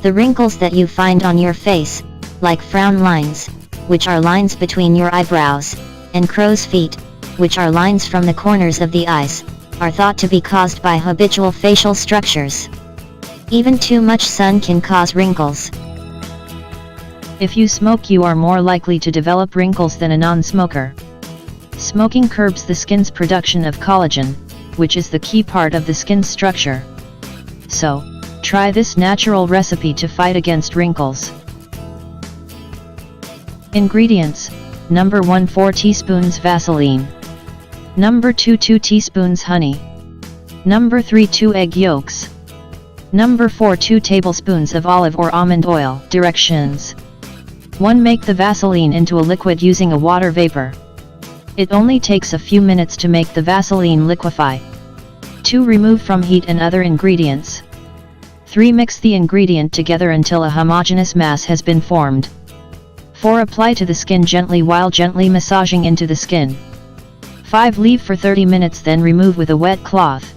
The wrinkles that you find on your face, like frown lines, which are lines between your eyebrows, and crow's feet, which are lines from the corners of the eyes, are thought to be caused by habitual facial structures. Even too much sun can cause wrinkles. If you smoke, you are more likely to develop wrinkles than a non-smoker. Smoking curbs the skin's production of collagen, which is the key part of the skin's structure. So, try this natural recipe to fight against wrinkles. Ingredients: Number 1 4 teaspoons Vaseline. Number 2 2 teaspoons honey. Number 3 2 egg yolks. Number 4 2 tablespoons of olive or almond oil. Directions: 1. Make the Vaseline into a liquid using a water vapor. It only takes a few minutes to make the Vaseline liquefy. 2. Remove from heat and other ingredients. 3. Mix the ingredient together until a homogeneous mass has been formed. 4. Apply to the skin gently while gently massaging into the skin. 5. Leave for 30 minutes, then remove with a wet cloth.